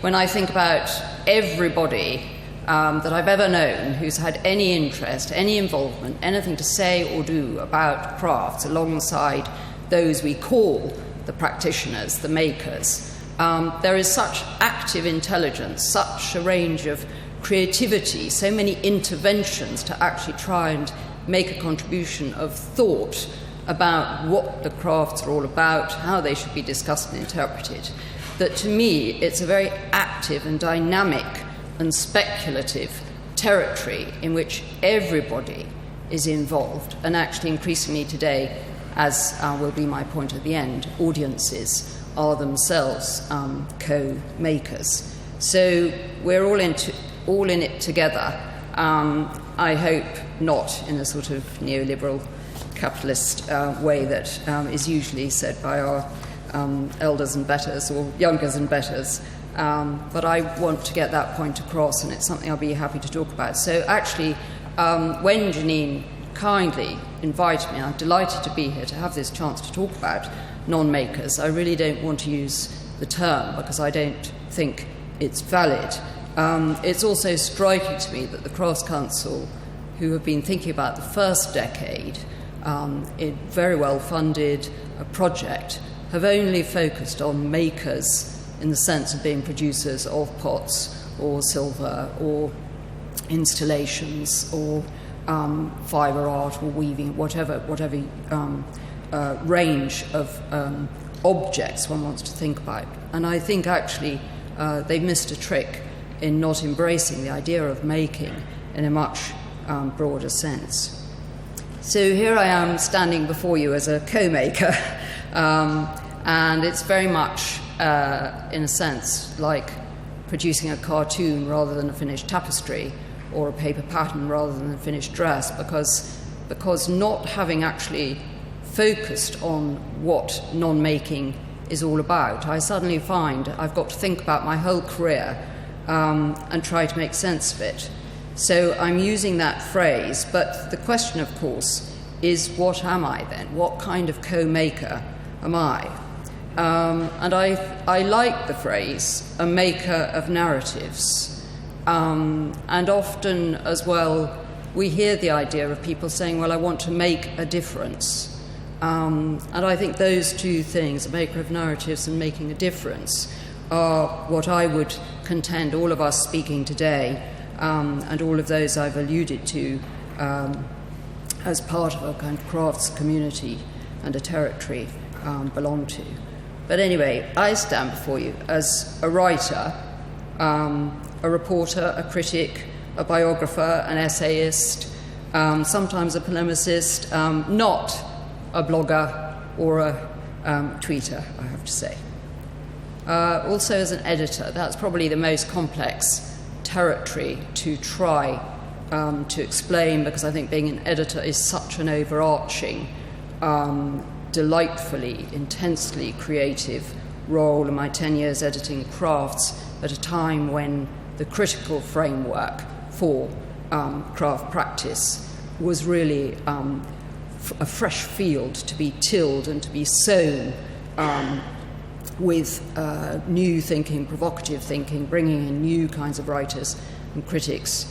when I think about everybody that I've ever known who's had any interest, any involvement, anything to say or do about crafts alongside those we call the practitioners, the makers, there is such active intelligence, such a range of creativity, so many interventions to actually try and make a contribution of thought about what the crafts are all about, how they should be discussed and interpreted, that to me it's a very active and dynamic and speculative territory in which everybody is involved, and actually increasingly today, as will be my point at the end, audiences are themselves co-makers. So we're all in it together. I hope not in a sort of neoliberal capitalist way that is usually said by our elders and betters or youngers and betters. But I want to get that point across, and it's something I'll be happy to talk about. So actually, when Janine kindly invited me, I'm delighted to be here to have this chance to talk about non-makers. I really don't want to use the term because I don't think it's valid. It's also striking to me that the Crafts Council, who have been thinking about the first decade, in very well funded a project, have only focused on makers in the sense of being producers of pots or silver or installations or fibre art or weaving, whatever range of objects one wants to think about. And I think actually they've missed a trick in not embracing the idea of making in a much broader sense. So here I am standing before you as a co-maker, and it's very much, in a sense, like producing a cartoon rather than a finished tapestry, or a paper pattern rather than a finished dress, because not having actually focused on what non-making is all about, I suddenly find I've got to think about my whole career and try to make sense of it. So I'm using that phrase, but the question, of course, is what am I then? What kind of co-maker am I? And I like the phrase, a maker of narratives. And often as well, we hear the idea of people saying, well, I want to make a difference. And I think those two things, a maker of narratives and making a difference, are what I would contend all of us speaking today, and all of those I've alluded to as part of a kind of crafts community and a territory belong to. But anyway, I stand before you as a writer, a reporter, a critic, a biographer, an essayist, sometimes a polemicist, not a blogger or a tweeter, I have to say. Also as an editor. That's probably the most complex territory to try to explain, because I think being an editor is such an overarching, delightfully, intensely creative role in my 10 years editing crafts at a time when the critical framework for craft practice was really a fresh field to be tilled and to be sown with new thinking, provocative thinking, bringing in new kinds of writers and critics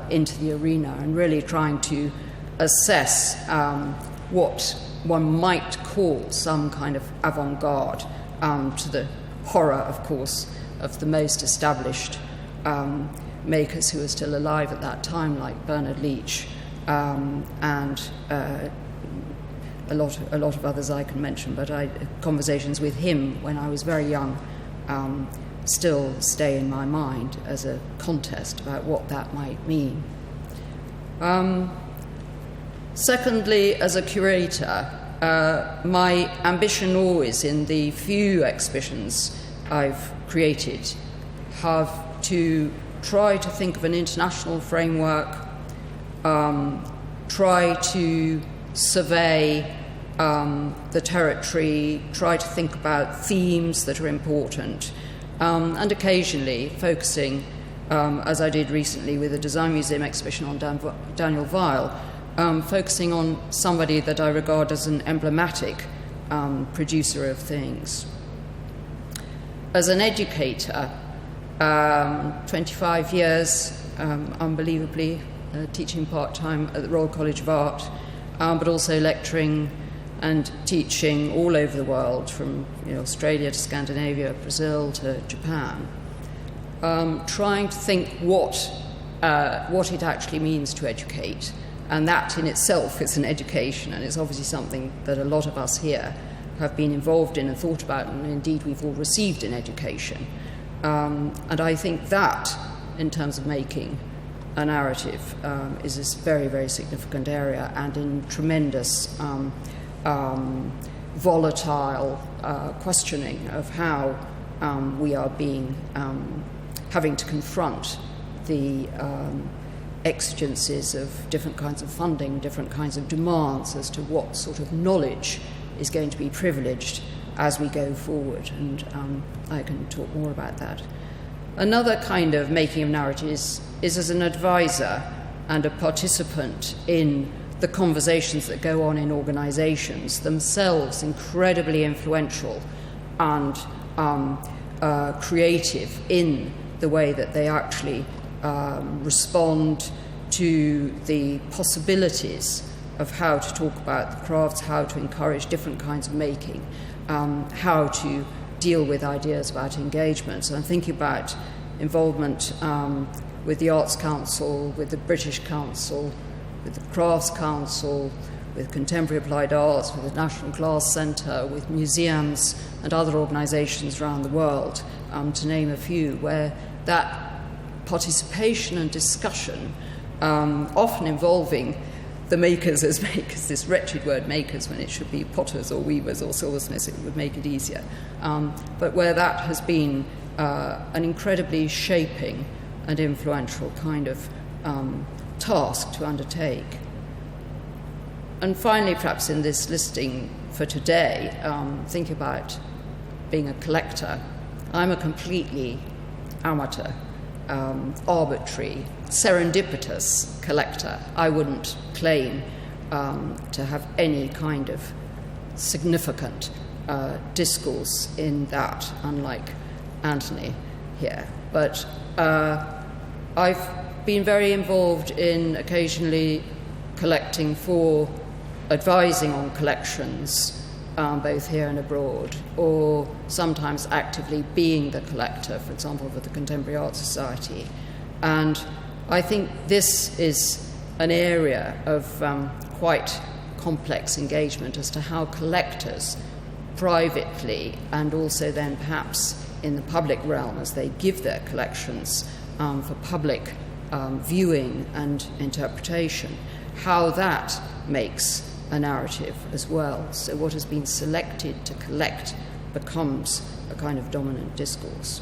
into the arena, and really trying to assess what one might call some kind of avant-garde, to the horror, of course, of the most established makers who are still alive at that time, like Bernard Leach, and a lot of others I can mention, but conversations with him when I was very young still stay in my mind as a contest about what that might mean. Secondly, as a curator, my ambition always in the few exhibitions I've created have to try to think of an international framework, try to survey the territory, try to think about themes that are important, and occasionally focusing, as I did recently with the Design Museum exhibition on Daniel Weil, focusing on somebody that I regard as an emblematic producer of things. As an educator, 25 years, unbelievably, teaching part-time at the Royal College of Art, but also lecturing and teaching all over the world, from Australia to Scandinavia, Brazil to Japan, trying to think what it actually means to educate. And that in itself is an education, and it's obviously something that a lot of us here have been involved in and thought about, and indeed we've all received in education. And I think that, in terms of making a narrative, is a very, very significant area, and in tremendous volatile questioning of how we are having to confront the exigencies of different kinds of funding, different kinds of demands as to what sort of knowledge is going to be privileged as we go forward, and I can talk more about that. Another kind of making of narratives is as an advisor and a participant in the conversations that go on in organisations, themselves incredibly influential and creative in the way that they actually respond to the possibilities of how to talk about the crafts, how to encourage different kinds of making, how to deal with ideas about engagement. So I'm thinking about involvement with the Arts Council, with the British Council, with the Crafts Council, with Contemporary Applied Arts, with the National Glass Centre, with museums and other organisations around the world, to name a few, where that participation and discussion, often involving the makers as makers, this wretched word makers, when it should be potters or weavers or silversmiths, it would make it easier, but where that has been an incredibly shaping and influential kind of task to undertake. And finally, perhaps in this listing for today, think about being a collector. I'm a completely amateur, arbitrary, serendipitous collector. I wouldn't claim to have any kind of significant discourse in that, unlike Anthony here. But I've been very involved in occasionally collecting for advising on collections, both here and abroad, or sometimes actively being the collector, for example, for the Contemporary Art Society. And I think this is an area of quite complex engagement as to how collectors privately, and also then perhaps in the public realm as they give their collections for public viewing and interpretation, how that makes a narrative as well. So what has been selected to collect becomes a kind of dominant discourse.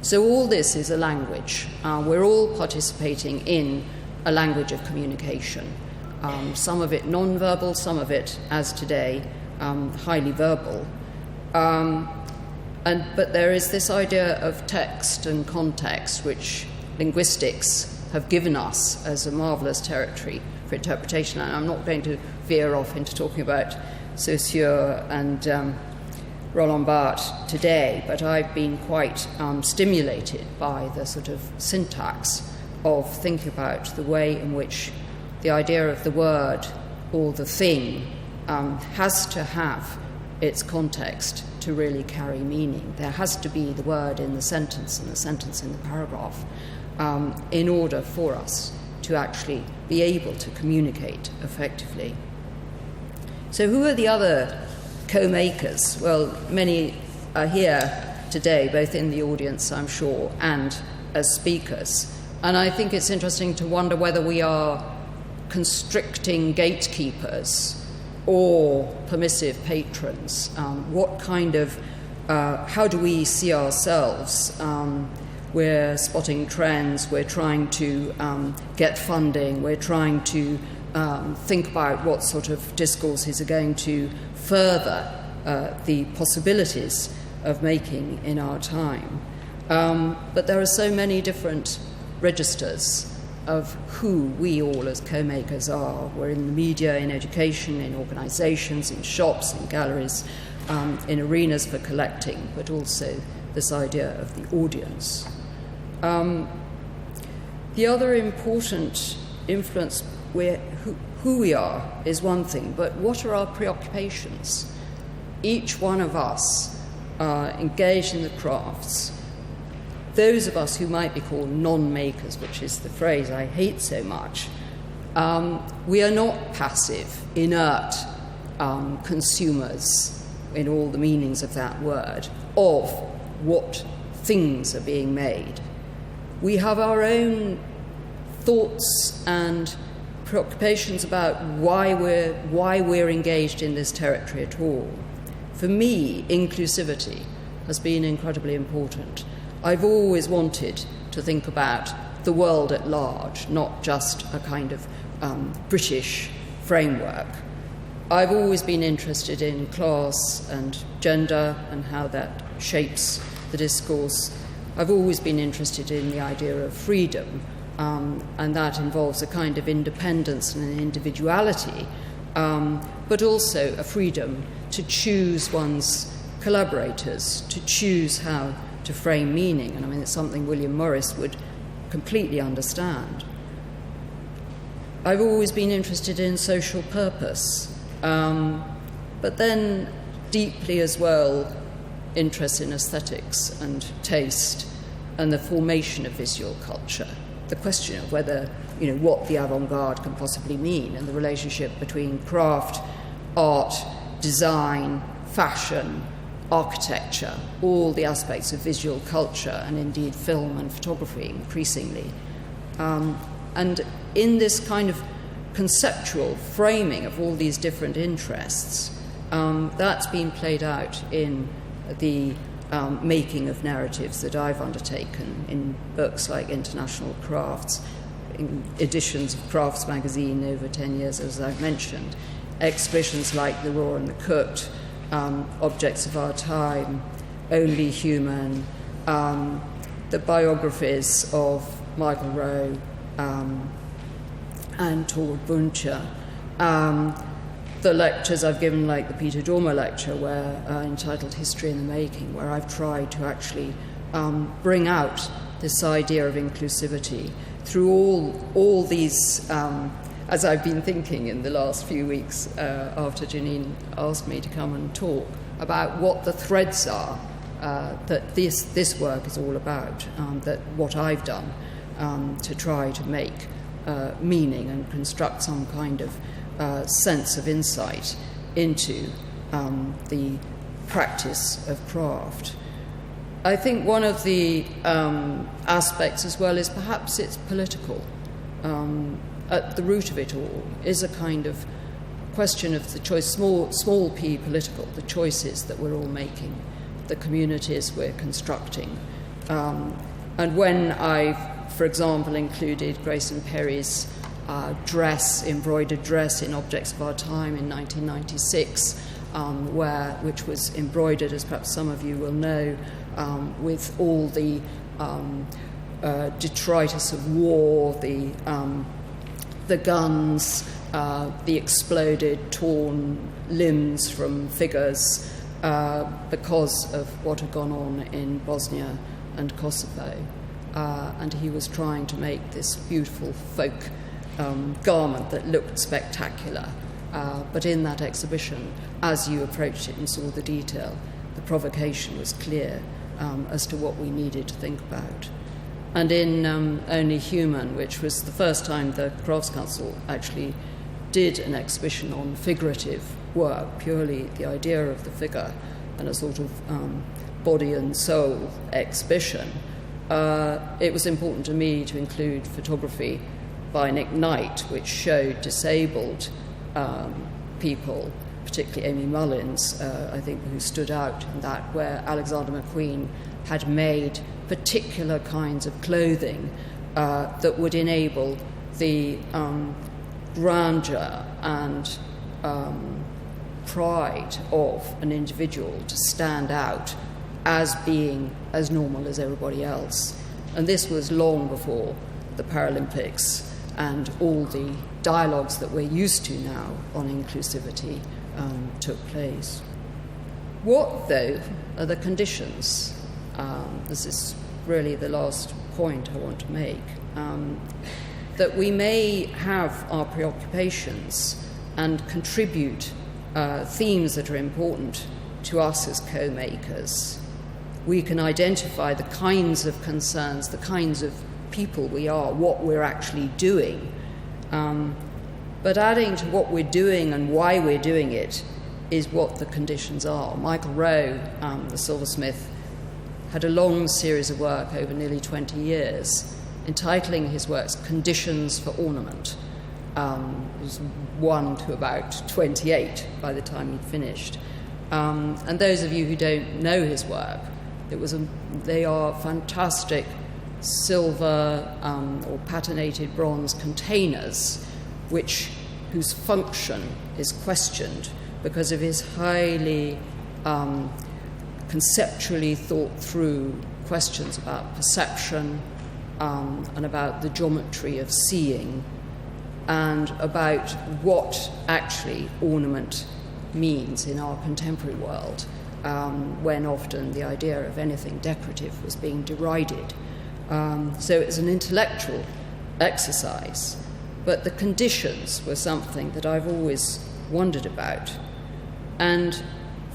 So all this is a language. We're all participating in a language of communication, some of it non-verbal, some of it, as today, highly verbal. But there is this idea of text and context, which linguistics have given us as a marvellous territory for interpretation. And I'm not going to veer off into talking about Saussure and Roland Barthes today, but I've been quite stimulated by the sort of syntax of thinking about the way in which the idea of the word or the thing has to have its context to really carry meaning. There has to be the word in the sentence and the sentence in the paragraph in order for us to actually be able to communicate effectively. So who are the other co-makers? Well, many are here today, both in the audience, I'm sure, and as speakers. And I think it's interesting to wonder whether we are constricting gatekeepers or permissive patrons. What kind of, how do we see ourselves? We're spotting trends, we're trying to get funding, we're trying to think about what sort of discourses are going to further the possibilities of making in our time. But there are so many different registers of who we all as co-makers are. We're in the media, in education, in organisations, in shops, in galleries, in arenas for collecting, but also this idea of the audience. The other important influence, who we are is one thing, but what are our preoccupations? Each one of us engaged in the crafts, those of us who might be called non-makers, which is the phrase I hate so much, we are not passive, inert consumers, in all the meanings of that word, of what things are being made. We have our own thoughts and preoccupations about why we're engaged in this territory at all. For me, inclusivity has been incredibly important. I've always wanted to think about the world at large, not just a kind of British framework. I've always been interested in class and gender and how that shapes the discourse. I've always been interested in the idea of freedom, and that involves a kind of independence and an individuality, but also a freedom to choose one's collaborators, to choose how to frame meaning. And I mean, it's something William Morris would completely understand. I've always been interested in social purpose, but then deeply as well interest in aesthetics and taste and the formation of visual culture, the question of whether, what the avant-garde can possibly mean, and the relationship between craft, art, design, fashion, architecture, all the aspects of visual culture, and indeed film and photography increasingly. And in this kind of conceptual framing of all these different interests, that's been played out in the making of narratives that I've undertaken in books like International Crafts, in editions of Crafts magazine over 10 years, as I've mentioned, exhibitions like The Raw and the Cooked, Objects of Our Time, Only Human, the biographies of Michael Rowe and Tord Buncher, the lectures I've given, like the Peter Dormer lecture, entitled History in the Making, where I've tried to actually bring out this idea of inclusivity through all these, as I've been thinking in the last few weeks after Janine asked me to come and talk, about what the threads are that this work is all about, that what I've done to try to make meaning and construct some kind of sense of insight into the practice of craft. I think one of the aspects as well is perhaps it's political. At the root of it all is a kind of question of the choice, small p political, the choices that we're all making, the communities we're constructing. And when I've, for example, included Grayson Perry's embroidered dress in Objects of Our Time in 1996, which was embroidered, as perhaps some of you will know, with all the detritus of war, the guns, the exploded, torn limbs from figures because of what had gone on in Bosnia and Kosovo. And he was trying to make this beautiful folk garment that looked spectacular. But in that exhibition, as you approached it and saw the detail, the provocation was clear as to what we needed to think about. And in Only Human, which was the first time the Crafts Council actually did an exhibition on figurative work, purely the idea of the figure, and a sort of body and soul exhibition, it was important to me to include photography by Nick Knight, which showed disabled people, particularly Amy Mullins, I think, who stood out in that, where Alexander McQueen had made particular kinds of clothing that would enable the grandeur and pride of an individual to stand out as being as normal as everybody else. And this was long before the Paralympics and all the dialogues that we're used to now on inclusivity took place. What, though, are the conditions? this is really the last point I want to make, that we may have our preoccupations and contribute themes that are important to us as co-makers. We can identify the kinds of concerns, the kinds of people we are, what we're actually doing. But adding to what we're doing and why we're doing it is what the conditions are. Michael Rowe, the silversmith, had a long series of work over nearly 20 years, entitling his works Conditions for Ornament. It was 1 to about 28 by the time he'd finished. And those of you who don't know his work, they are fantastic silver or patinated bronze containers whose function is questioned because of his highly conceptually thought through questions about perception and about the geometry of seeing and about what actually ornament means in our contemporary world, when often the idea of anything decorative was being derided. So it's an intellectual exercise, but the conditions were something that I've always wondered about. And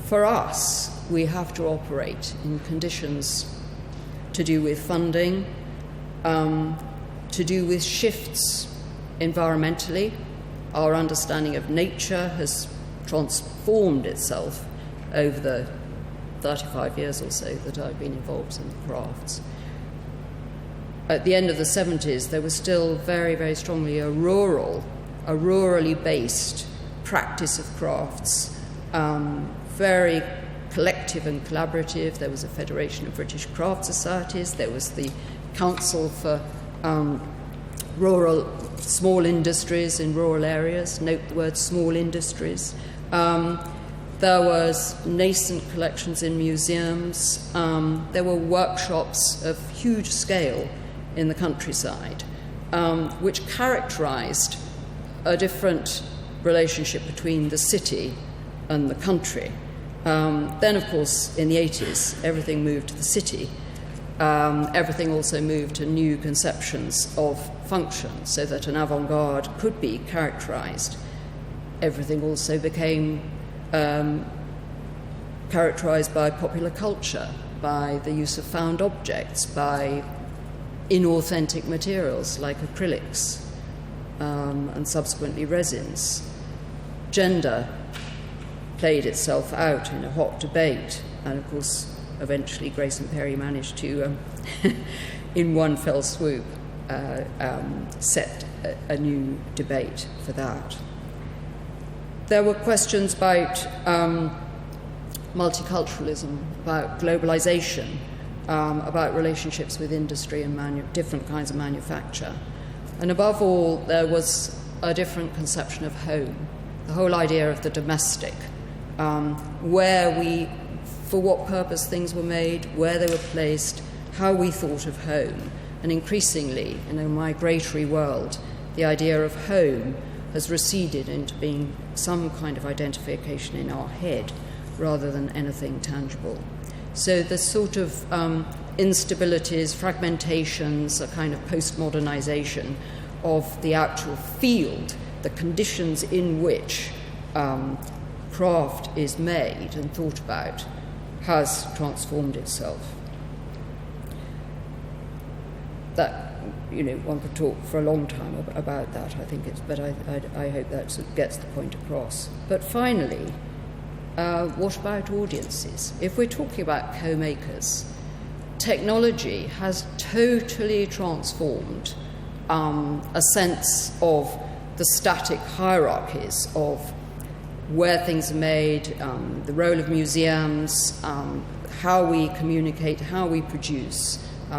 for us, we have to operate in conditions to do with funding, to do with shifts environmentally. Our understanding of nature has transformed itself over the 35 years or so that I've been involved in the crafts. At the end of the 70s, there was still very, very strongly a rurally based practice of crafts, very collective and collaborative. There was a Federation of British Craft Societies. There was the Council for Rural Small Industries in Rural Areas. Note the word small industries. There was nascent collections in museums. There were workshops of huge scale in the countryside, which characterized a different relationship between the city and the country. Then, of course, in the 80s, everything moved to the city. Everything also moved to new conceptions of function, so that an avant-garde could be characterized. Everything also became characterized by popular culture, by the use of found objects, by inauthentic materials like acrylics and subsequently resins. Gender played itself out in a hot debate, and of course eventually Grace and Perry managed to in one fell swoop set a new debate for that. There were questions about multiculturalism, about globalization, about relationships with industry and different kinds of manufacture. And above all, there was a different conception of home, the whole idea of the domestic, for what purpose things were made, where they were placed, how we thought of home. And increasingly, in a migratory world, the idea of home has receded into being some kind of identification in our head rather than anything tangible. So the sort of instabilities, fragmentations, a kind of postmodernization of the actual field, the conditions in which craft is made and thought about, has transformed itself. That, one could talk for a long time about that, but I hope that sort of gets the point across. But finally, what about audiences? If we're talking about co-makers, technology has totally transformed a sense of the static hierarchies of where things are made, the role of museums, how we communicate, how we produce.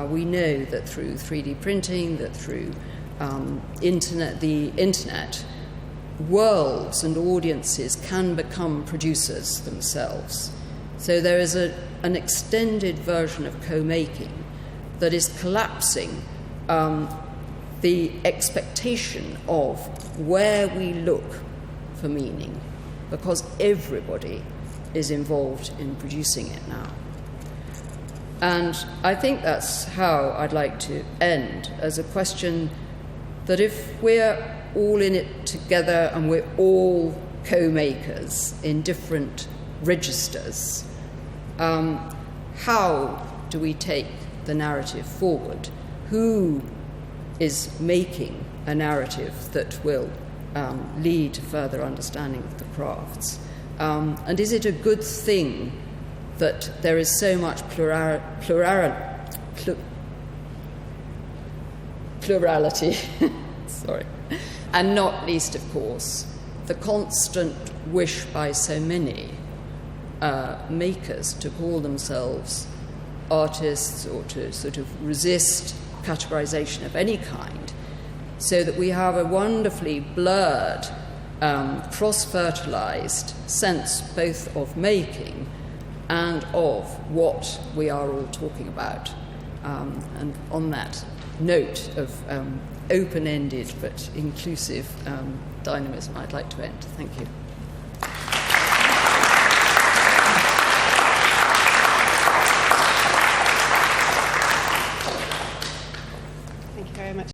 We know that through 3D printing, that through the internet, worlds and audiences can become producers themselves. So there is an extended version of co-making that is collapsing the expectation of where we look for meaning, because everybody is involved in producing it now. And I think that's how I'd like to end, as a question that if we're all in it together and we're all co-makers in different registers, how do we take the narrative forward? Who is making a narrative that will lead to further understanding of the crafts? And is it a good thing that there is so much plurality, sorry, and not least, of course, the constant wish by so many makers to call themselves artists or to sort of resist categorization of any kind, so that we have a wonderfully blurred, cross-fertilized sense both of making and of what we are all talking about. And on that note of open-ended but inclusive dynamism, I'd like to end. Thank you.